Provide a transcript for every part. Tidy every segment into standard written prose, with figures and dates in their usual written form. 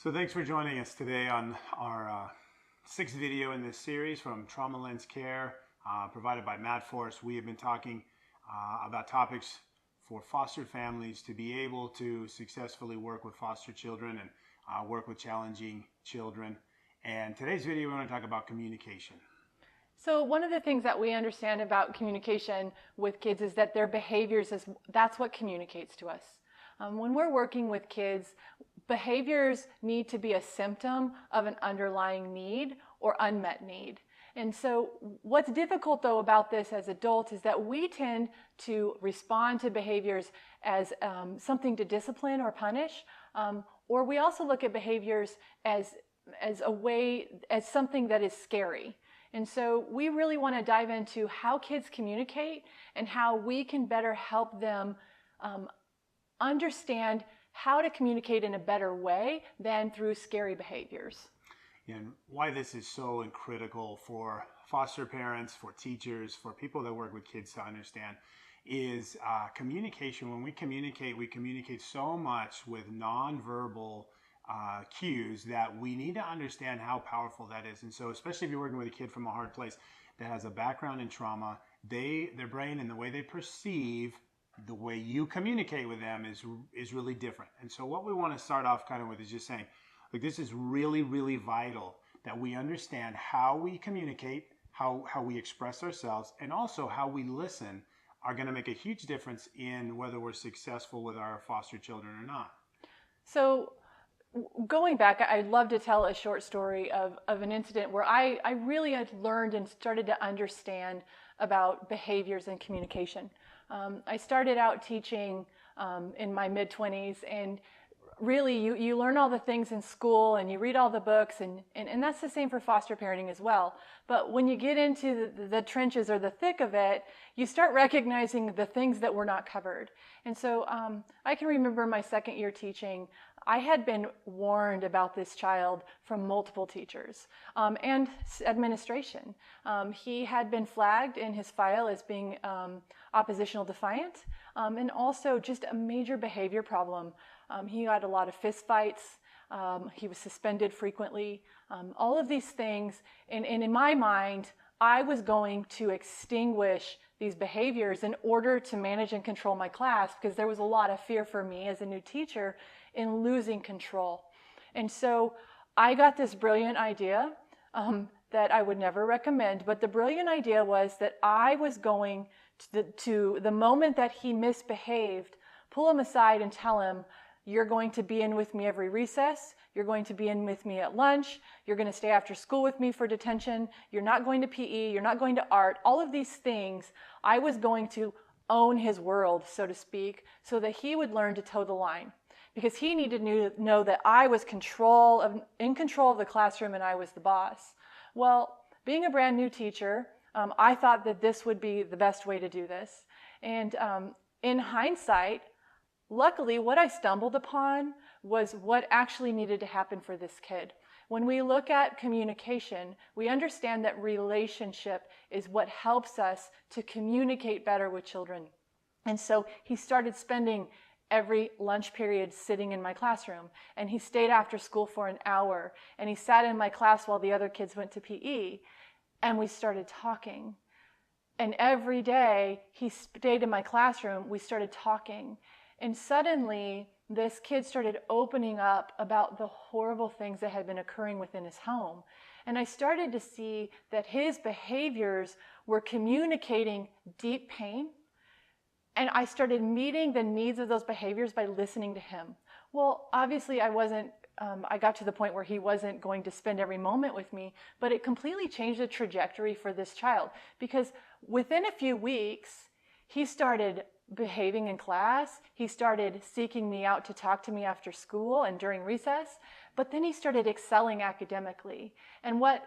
So thanks for joining us today on our sixth video in this series from Trauma Lens Care, provided by MATFORCE. We have been talking about topics for foster families to be able to successfully work with foster children and work with challenging children. And today's video, we want to talk about communication. So one of the things that we understand about communication with kids is that their behaviors, that's what communicates to us. When we're working with kids, behaviors need to be a symptom of an underlying need or unmet need. And so what's difficult though about this as adults is that we tend to respond to behaviors as something to discipline or punish, or we also look at behaviors as something that is scary. And so we really want to dive into how kids communicate and how we can better help them understand how to communicate in a better way than through scary behaviors. And why this is so critical for foster parents, for teachers, for people that work with kids to understand is communication. When we communicate so much with nonverbal cues that we need to understand how powerful that is. And so especially if you're working with a kid from a hard place that has a background in trauma, their brain and the way they perceive the way you communicate with them is really different. And so what we want to start off kind of with is just saying, like, this is really, really vital that we understand how we communicate, how we express ourselves, and also how we listen are going to make a huge difference in whether we're successful with our foster children or not. So going back, I'd love to tell a short story of an incident where I really had learned and started to understand about behaviors and communication. I started out teaching in my mid-20s, and really you learn all the things in school and you read all the books, and that's the same for foster parenting as well. But when you get into the trenches or the thick of it, you start recognizing the things that were not covered. And so I can remember my second year teaching, I had been warned about this child from multiple teachers and administration. He had been flagged in his file as being oppositional defiant, and also just a major behavior problem. He had a lot of fist fights. He was suspended frequently. All of these things, and in my mind, I was going to extinguish these behaviors in order to manage and control my class, because there was a lot of fear for me as a new teacher in losing control. And so I got this brilliant idea that I would never recommend, but the brilliant idea was that I was going to the moment that he misbehaved, pull him aside and tell him, you're going to be in with me every recess, you're going to be in with me at lunch, you're going to stay after school with me for detention, you're not going to PE, you're not going to art, all of these things. I was going to own his world, so to speak, so that he would learn to toe the line. Because he needed to know that I was in control of the classroom and I was the boss. Well, being a brand new teacher, I thought that this would be the best way to do this. And in hindsight, luckily what I stumbled upon was what actually needed to happen for this kid. When we look at communication, we understand that relationship is what helps us to communicate better with children. And so he started spending every lunch period sitting in my classroom, and he stayed after school for an hour, and he sat in my class while the other kids went to PE, and we started talking. And every day he stayed in my classroom, we started talking. And suddenly this kid started opening up about the horrible things that had been occurring within his home. And I started to see that his behaviors were communicating deep pain. And I started meeting the needs of those behaviors by listening to him. Well, obviously I got to the point where he wasn't going to spend every moment with me, but it completely changed the trajectory for this child, because within a few weeks, he started behaving in class. He started seeking me out to talk to me after school and during recess, but then he started excelling academically. And what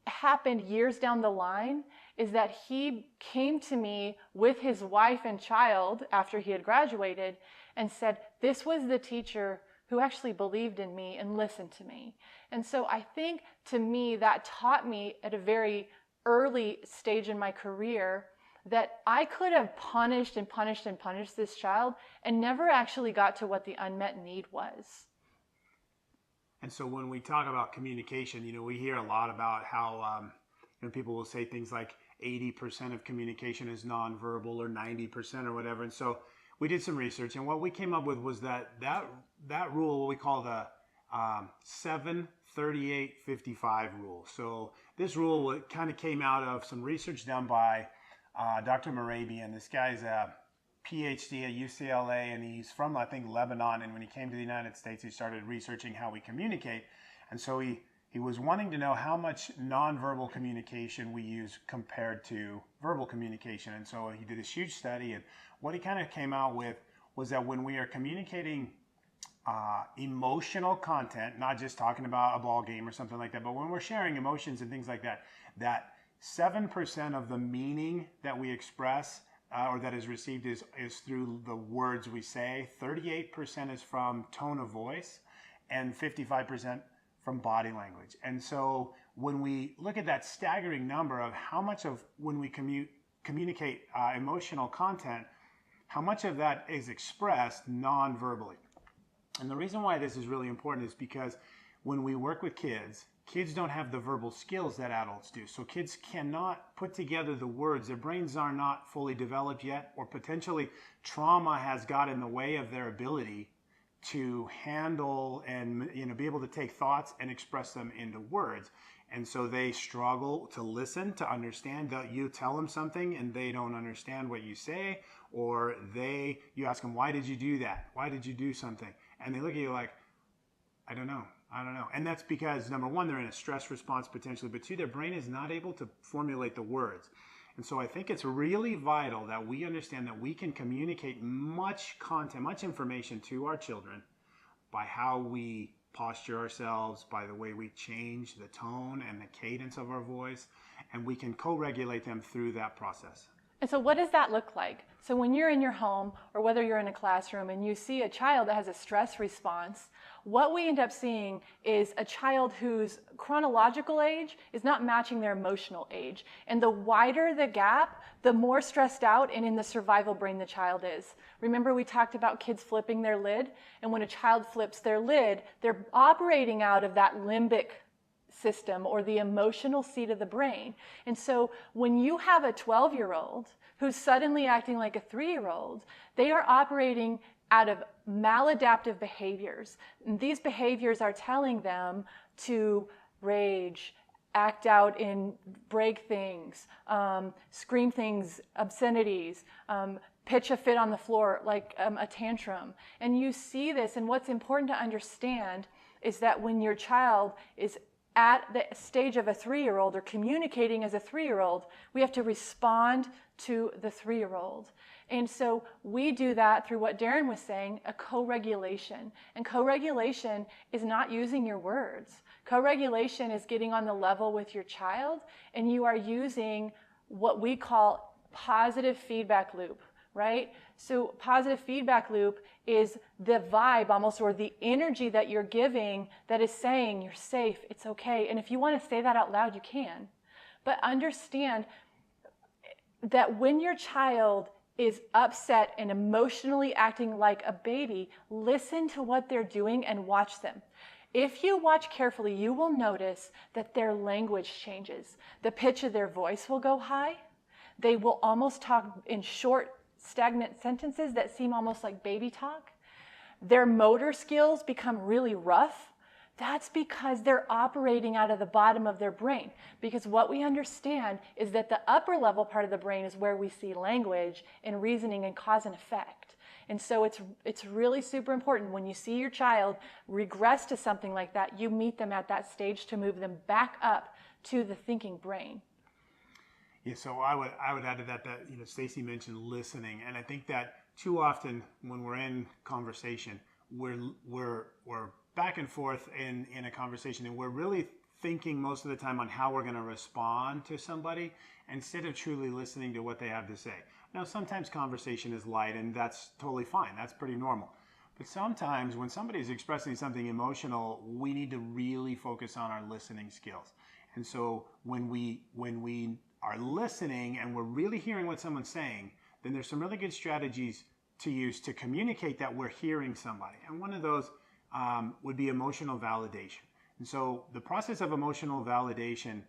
happened years down the line is that he came to me with his wife and child after he had graduated and said, this was the teacher who actually believed in me and listened to me. And so I think, to me, that taught me at a very early stage in my career that I could have punished and punished and punished this child and never actually got to what the unmet need was. And so when we talk about communication, we hear a lot about how people will say things like 80% of communication is nonverbal or 90% or whatever. And so we did some research, and what we came up with was that rule, what we call the 7-38-55 rule. So this rule kind of came out of some research done by Dr. Morabian. This guy's a PhD at UCLA, and he's from, I think, Lebanon. And when he came to the United States, he started researching how we communicate. And so he was wanting to know how much nonverbal communication we use compared to verbal communication. And so he did this huge study, and what he kind of came out with was that when we are communicating emotional content, not just talking about a ball game or something like that, but when we're sharing emotions and things like that, that 7% of the meaning that we express or that is received is through the words we say, 38% is from tone of voice, and 55% from body language. And so when we look at that staggering number of how much of when we communicate emotional content, how much of that is expressed non-verbally. And the reason why this is really important is because when we work with kids don't have the verbal skills that adults do. So kids cannot put together the words. Their brains are not fully developed yet, or potentially trauma has got in the way of their ability to handle and be able to take thoughts and express them into words. And so they struggle to listen, to understand that you tell them something and they don't understand what you say, or you ask them, why did you do that? Why did you do something? And they look at you like, I don't know. And that's because, number one, they're in a stress response potentially, but two, their brain is not able to formulate the words. And so I think it's really vital that we understand that we can communicate much content, much information to our children by how we posture ourselves, by the way we change the tone and the cadence of our voice, and we can co-regulate them through that process. And so what does that look like? So when you're in your home, or whether you're in a classroom and you see a child that has a stress response, what we end up seeing is a child whose chronological age is not matching their emotional age. And the wider the gap, the more stressed out and in the survival brain the child is. Remember we talked about kids flipping their lid? And when a child flips their lid, they're operating out of that limbic system, or the emotional seat of the brain. And so when you have a 12-year-old who's suddenly acting like a 3-year-old, they are operating out of maladaptive behaviors. And these behaviors are telling them to rage, act out in break things, scream things, obscenities, pitch a fit on the floor like a tantrum. And you see this, and what's important to understand is that when your child is at the stage of a 3-year-old or communicating as a 3-year-old, we have to respond to the 3-year-old. And so we do that through what Darren was saying, a co-regulation. And co-regulation is not using your words. Co-regulation is getting on the level with your child, and you are using what we call positive feedback loop, right? So positive feedback loop is the vibe almost, or the energy that you're giving that is saying you're safe, it's okay. And if you want to say that out loud, you can. But understand that when your child is upset and emotionally acting like a baby, listen to what they're doing and watch them. If you watch carefully, you will notice that their language changes. The pitch of their voice will go high. They will almost talk in short, stagnant sentences that seem almost like baby talk. Their motor skills become really rough. That's because they're operating out of the bottom of their brain. Because what we understand is that the upper level part of the brain is where we see language and reasoning and cause and effect. And so it's really super important when you see your child regress to something like that, you meet them at that stage to move them back up to the thinking brain. Yeah, so I would add to that Stacy mentioned listening, and I think that too often when we're in conversation, we're back and forth in a conversation, and we're really thinking most of the time on how we're going to respond to somebody instead of truly listening to what they have to say. Now, sometimes conversation is light, and that's totally fine. That's pretty normal. But sometimes when somebody's expressing something emotional, we need to really focus on our listening skills. And so when we are listening and we're really hearing what someone's saying, then there's some really good strategies to use to communicate that we're hearing somebody. And one of those would be emotional validation. And so the process of emotional validation,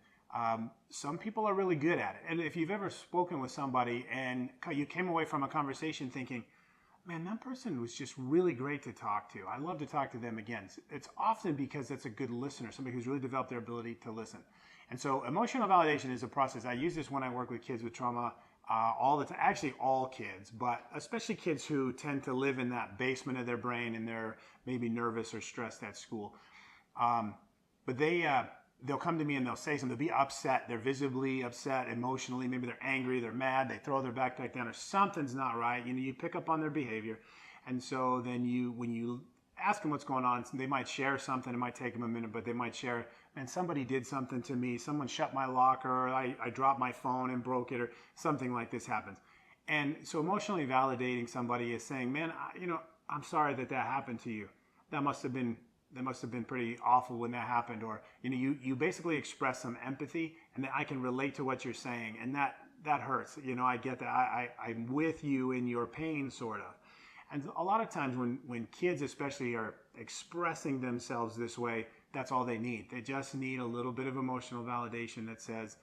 some people are really good at it. And if you've ever spoken with somebody and you came away from a conversation thinking, man, that person was just really great to talk to. I'd love to talk to them again. It's often because that's a good listener, somebody who's really developed their ability to listen. And so emotional validation is a process. I use this when I work with kids with trauma all the time. Actually, all kids, but especially kids who tend to live in that basement of their brain and they're maybe nervous or stressed at school. But they'll come to me and they'll say something. They'll be upset. They're visibly upset emotionally. Maybe they're angry. They're mad. They throw their backpack down or something's not right. You pick up on their behavior. And so then when you ask them what's going on, they might share something. It might take them a minute, but they might share, man, somebody did something to me. Someone shut my locker, or I dropped my phone and broke it, or something like this happens. And so emotionally validating somebody is saying, man, I'm sorry that happened to you. That must have been pretty awful when that happened. Or you basically express some empathy, and that I can relate to what you're saying, and that hurts. I get that. I'm with you in your pain, sort of. And a lot of times when kids especially are expressing themselves this way, that's all they need. They just need a little bit of emotional validation that says,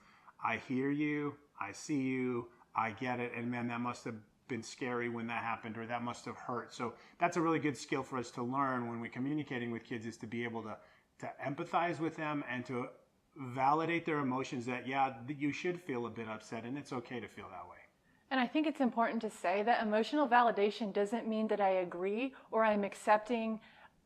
I hear you, I see you, I get it, and man, that must have been scary when that happened, or that must have hurt. So that's a really good skill for us to learn when we're communicating with kids, is to be able to empathize with them and to validate their emotions, that you should feel a bit upset and it's okay to feel that way. And I think it's important to say that emotional validation doesn't mean that I agree or I'm accepting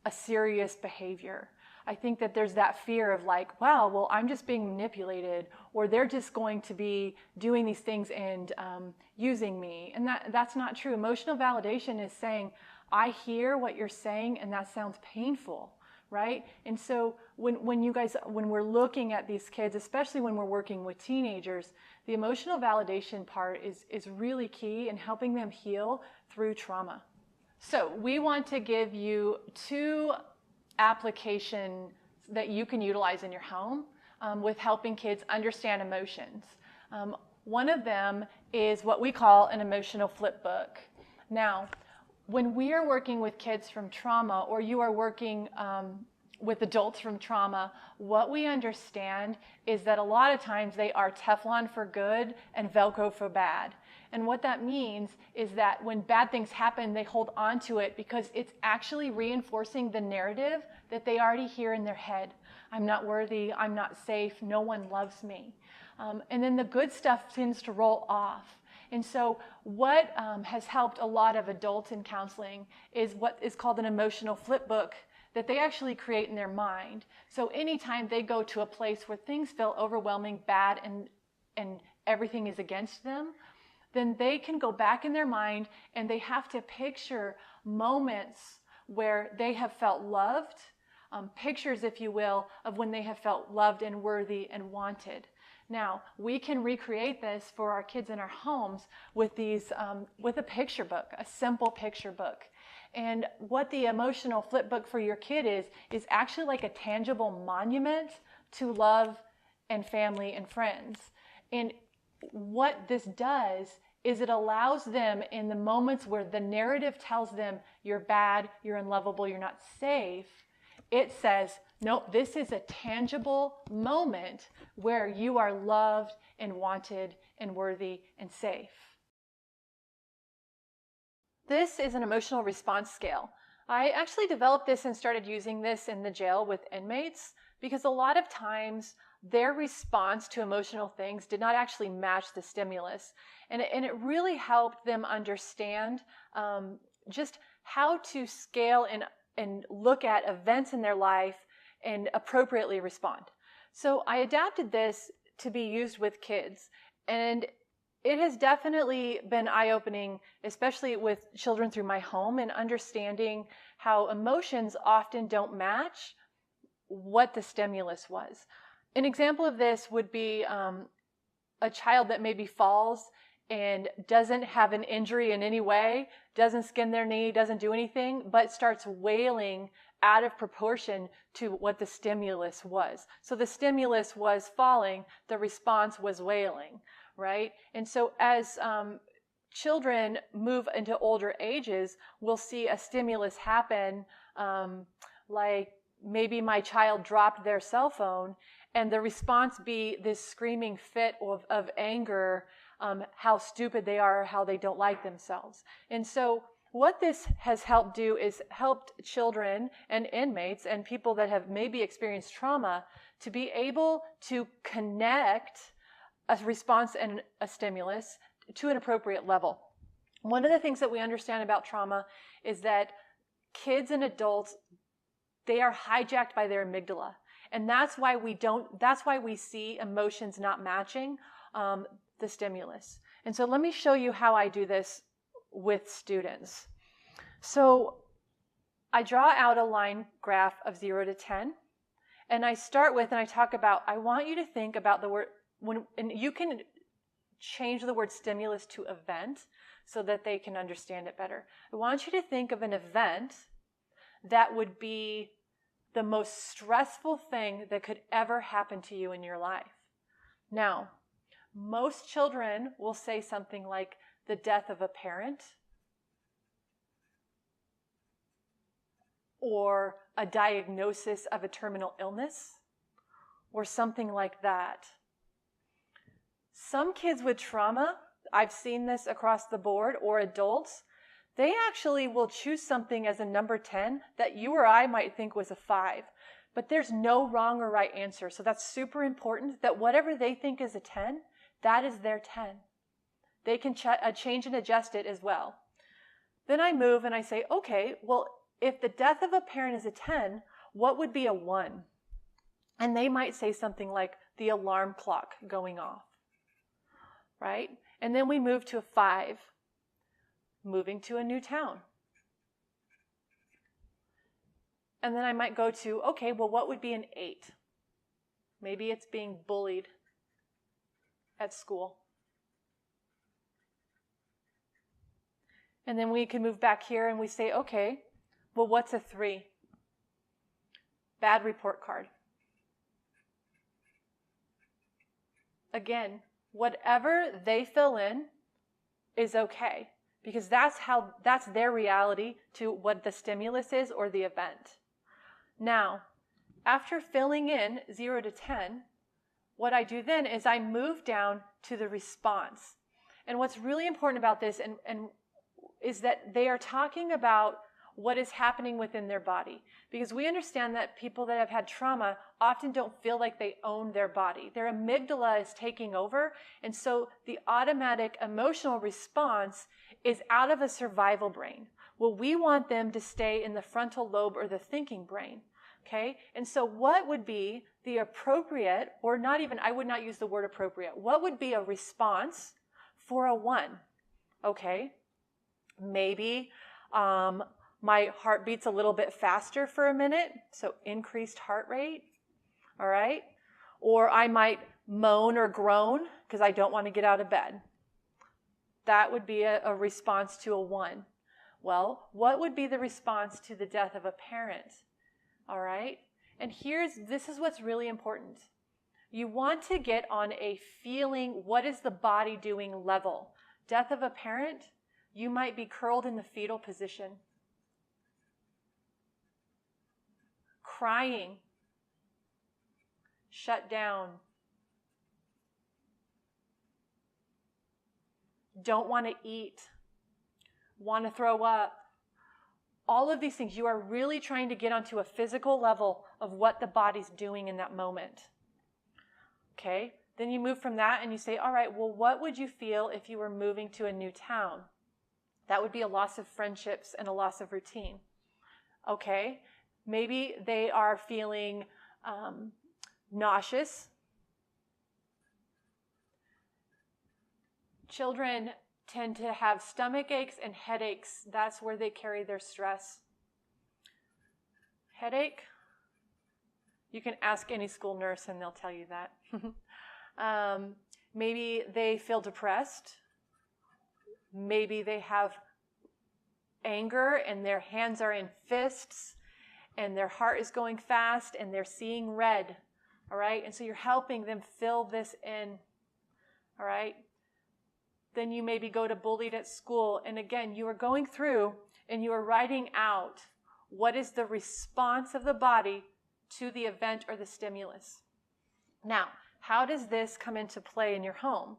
a serious behavior. I think that there's that fear of like, wow, well, I'm just being manipulated, or they're just going to be doing these things and using me. And that's not true. Emotional validation is saying, I hear what you're saying and that sounds painful, right? And so when we're looking at these kids, especially when we're working with teenagers, the emotional validation part is really key in helping them heal through trauma. So we want to give you 2 applications that you can utilize in your home with helping kids understand emotions. One of them is what we call an emotional flip book. Now, when we are working with kids from trauma, or you are working with adults from trauma, what we understand is that a lot of times they are Teflon for good and Velcro for bad. And what that means is that when bad things happen, they hold on to it because it's actually reinforcing the narrative that they already hear in their head. I'm not worthy, I'm not safe, no one loves me. And then the good stuff tends to roll off. And so what has helped a lot of adults in counseling is what is called an emotional flip book that they actually create in their mind. So anytime they go to a place where things feel overwhelming, bad, and everything is against them, then they can go back in their mind and they have to picture moments where they have felt loved, pictures, if you will, of when they have felt loved and worthy and wanted. Now, we can recreate this for our kids in our homes with with a picture book, a simple picture book. And what the emotional flip book for your kid is actually like a tangible monument to love and family and friends. And what this does is it allows them, in the moments where the narrative tells them you're bad, you're unlovable, you're not safe, it says, nope, this is a tangible moment where you are loved and wanted and worthy and safe. This is an emotional response scale. I actually developed this and started using this in the jail with inmates because a lot of times their response to emotional things did not actually match the stimulus. And it really helped them understand just how to scale and look at events in their life and appropriately respond. So I adapted this to be used with kids, and it has definitely been eye-opening, especially with children through my home, and understanding how emotions often don't match what the stimulus was. An example of this would be a child that maybe falls and doesn't have an injury in any way, doesn't skin their knee, doesn't do anything, but starts wailing out of proportion to what the stimulus was. So the stimulus was falling, the response was wailing, right? And so as children move into older ages, we'll see a stimulus happen like maybe my child dropped their cell phone and the response be this screaming fit of anger, how stupid they are, how they don't like themselves. And so what this has helped do is helped children and inmates and people that have maybe experienced trauma to be able to connect a response and a stimulus to an appropriate level. One of the things that we understand about trauma is that kids and adults, they are hijacked by their amygdala. And that's why we see emotions not matching the stimulus. And so let me show you how I do this with students. So I draw out a line graph of 0 to 10. And I start with, and I talk about, I want you to think about the word, and you can change the word stimulus to event so that they can understand it better. I want you to think of an event that would be the most stressful thing that could ever happen to you in your life. Now, most children will say something like the death of a parent or a diagnosis of a terminal illness or something like that. Some kids with trauma, I've seen this across the board, or adults, they actually will choose something as a number 10 that you or I might think was a 5. But there's no wrong or right answer. So that's super important that whatever they think is a 10, that is their 10. They can change and adjust it as well. Then I move and I say, okay, well, if the death of a parent is a 10, what would be a 1? And they might say something like the alarm clock going off, right? And then we move to a 5, moving to a new town. And then I might go to, okay, well, what would be an 8? Maybe it's being bullied at school. And then we can move back here and we say, okay, well, what's a 3? Bad report card. Again, whatever they fill in is okay, because that's their reality to what the stimulus is or the event. Now, after filling in 0 to 10, what I do then is I move down to the response. And what's really important about this and is that they are talking about what is happening within their body. Because we understand that people that have had trauma often don't feel like they own their body. Their amygdala is taking over, and so the automatic emotional response is out of a survival brain. Well, we want them to stay in the frontal lobe or the thinking brain. Okay? And so what would be the appropriate, or not even, I would not use the word appropriate, what would be a response for a 1? Okay? Maybe my heart beats a little bit faster for a minute, so increased heart rate, all right? Or I might moan or groan because I don't want to get out of bed. That would be a response to a 1. Well, what would be the response to the death of a parent? All right? And this is what's really important. You want to get on a feeling, what is the body doing level. Death of a parent, you might be curled in the fetal position. Crying, shut down, don't want to eat, want to throw up. All of these things, you are really trying to get onto a physical level of what the body's doing in that moment. Okay? Then you move from that and you say, all right, well, what would you feel if you were moving to a new town? That would be a loss of friendships and a loss of routine. Okay? Maybe they are feeling nauseous. Children tend to have stomach aches and headaches. That's where they carry their stress. Headache? You can ask any school nurse and they'll tell you that. Maybe they feel depressed. Maybe they have anger and their hands are in fists and their heart is going fast and they're seeing red. All right? And so you're helping them fill this in. All right? Then you maybe go to bullied at school. And again, you are going through and you are writing out What is the response of the body to the event or the stimulus? Now, how does this come into play in your home?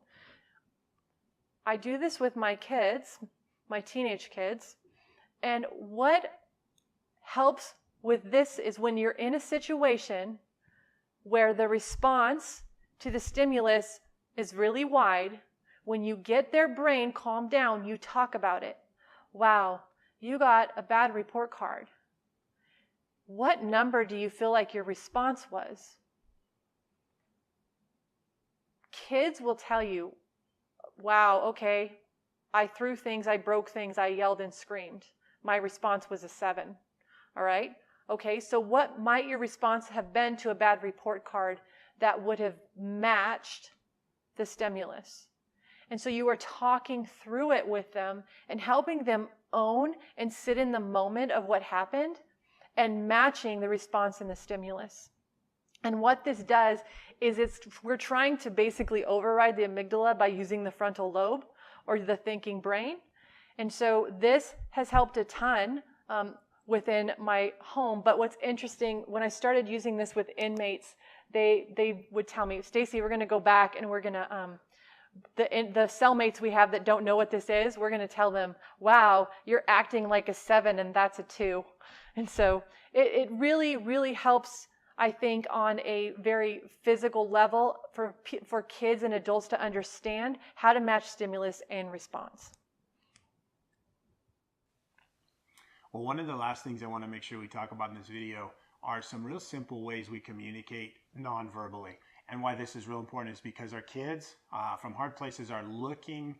I do this with my kids, my teenage kids, and what helps with this is when you're in a situation where the response to the stimulus is really wide, when you get their brain calmed down, you talk about it. Wow, you got a bad report card. What number do you feel like your response was? Kids will tell you, wow, okay, I threw things, I broke things, I yelled and screamed. My response was a 7. All right? Okay, so what might your response have been to a bad report card that would have matched the stimulus? And so you are talking through it with them and helping them own and sit in the moment of what happened and matching the response in the stimulus. And what this does is we're trying to basically override the amygdala by using the frontal lobe or the thinking brain. And so this has helped a ton within my home. But what's interesting, when I started using this with inmates, they would tell me, Stacy, we're going to go back and we're going to, the cellmates we have that don't know what this is, we're going to tell them, wow, you're acting like a 7 and that's a 2. And so it really, really helps, I think, on a very physical level for kids and adults to understand how to match stimulus and response. Well, one of the last things I want to make sure we talk about in this video are some real simple ways we communicate non-verbally. And why this is real important is because our kids from hard places are looking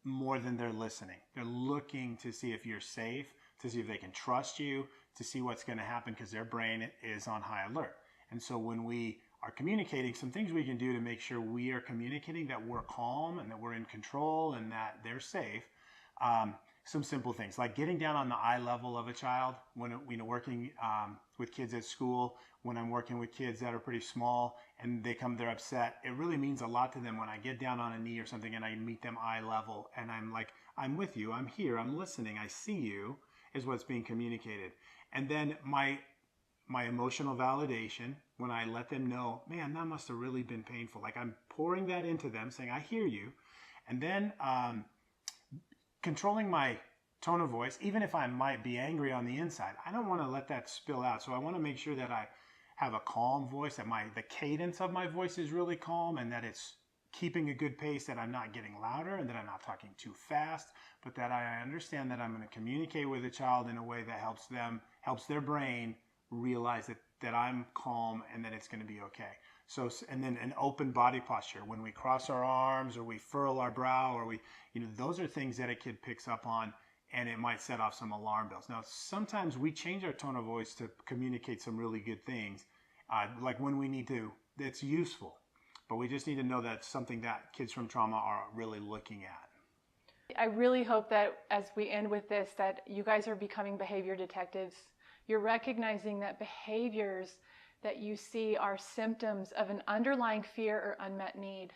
more than they're listening. They're looking to see if you're safe, to see if they can trust you, to see what's going to happen because their brain is on high alert. And so when we are communicating, some things we can do to make sure we are communicating that we're calm and that we're in control and that they're safe. Some simple things like getting down on the eye level of a child when working with kids at school, when I'm working with kids that are pretty small and they're upset. It really means a lot to them when I get down on a knee or something and I meet them eye level and I'm like, I'm with you, I'm here, I'm listening, I see you, is what's being communicated. And then my emotional validation, when I let them know, man, that must have really been painful. Like I'm pouring that into them, saying, I hear you. And then controlling my tone of voice, even if I might be angry on the inside, I don't want to let that spill out. So I want to make sure that I have a calm voice, that the cadence of my voice is really calm and that it's keeping a good pace, that I'm not getting louder and that I'm not talking too fast, but that I understand that I'm going to communicate with a child in a way that helps their brain realize that I'm calm and that it's going to be okay. So, and then an open body posture. When we cross our arms or we furl our brow or those are things that a kid picks up on and it might set off some alarm bells. Now, sometimes we change our tone of voice to communicate some really good things, like when we need to, it's useful. But we just need to know that's something that kids from trauma are really looking at. I really hope that as we end with this, that you guys are becoming behavior detectives. You're recognizing that behaviors that you see are symptoms of an underlying fear or unmet need.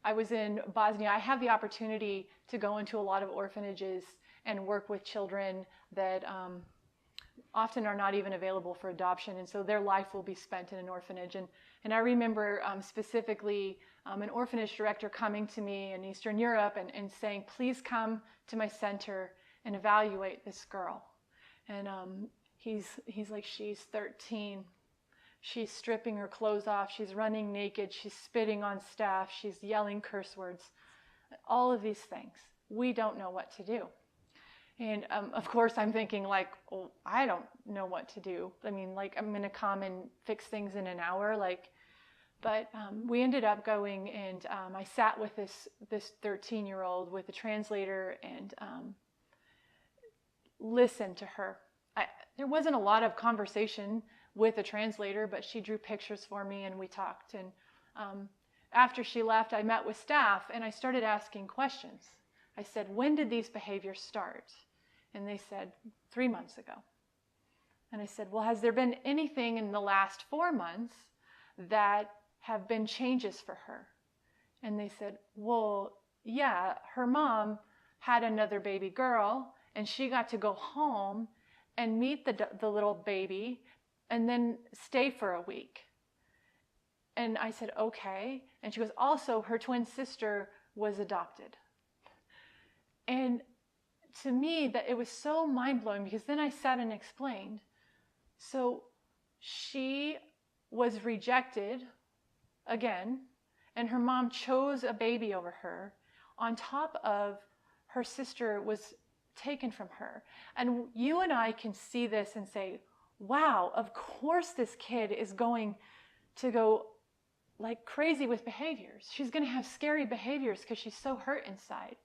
I was in Bosnia. I have the opportunity to go into a lot of orphanages and work with children that often are not even available for adoption, and so their life will be spent in an orphanage. And I remember specifically an orphanage director coming to me in Eastern Europe and saying, please come to my center and evaluate this girl. And he's like, she's 13. She's stripping her clothes off. She's running naked. She's spitting on staff. She's yelling curse words. All of these things. We don't know what to do. And of course, I'm thinking like, oh, I don't know what to do. I mean, like, I'm going to come and fix things in an hour. But we ended up going and I sat with this 13-year-old with a translator and listened to her. There wasn't a lot of conversation with a translator, but she drew pictures for me and we talked. And after she left, I met with staff and I started asking questions. I said, when did these behaviors start? And they said, 3 months ago. And I said, well, has there been anything in the last 4 months that have been changes for her? And they said, well, yeah, her mom had another baby girl and she got to go home and meet the little baby and then stay for a week. And I said, okay. And she goes, also, her twin sister was adopted. And to me, that it was so mind-blowing, because then I sat and explained. So she was rejected again, and her mom chose a baby over her, on top of her sister was taken from her. And you and I can see this and say, wow, of course this kid is going to go like crazy with behaviors. She's going to have scary behaviors because she's so hurt inside.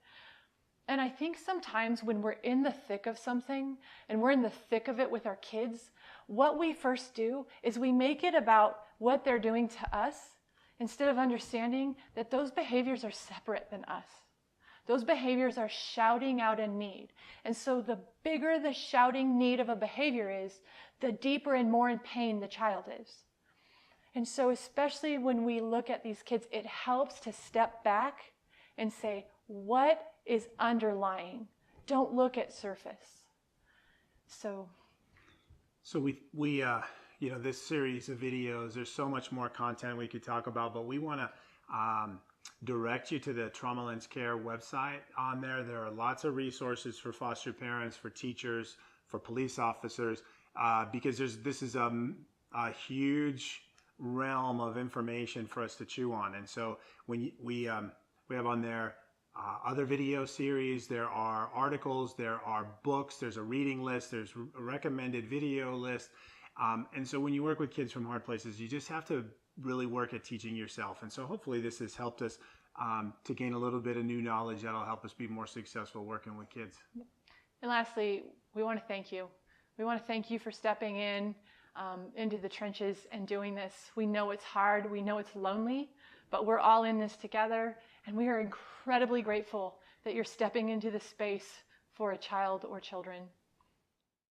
And I think sometimes when we're in the thick of something and we're in the thick of it with our kids, what we first do is we make it about what they're doing to us, instead of understanding that those behaviors are separate than us. Those behaviors are shouting out a need. And so the bigger the shouting need of a behavior is, the deeper and more in pain the child is. And so especially when we look at these kids, it helps to step back and say, what is underlying? Don't look at surface. So we this series of videos, there's so much more content we could talk about, but we want to direct you to the Trauma Lens Care website. On there are lots of resources for foster parents, for teachers, for police officers, because this is a huge realm of information for us to chew on. And so when we have on there other video series, there are articles, there are books, there's a reading list, there's a recommended video list. And so when you work with kids from hard places, you just have to really work at teaching yourself. And so hopefully this has helped us to gain a little bit of new knowledge that'll help us be more successful working with kids. And lastly, we want to thank you. We want to thank you for stepping into the trenches and doing this. We know it's hard. We know it's lonely, but we're all in this together. And we are incredibly grateful that you're stepping into the space for a child or children.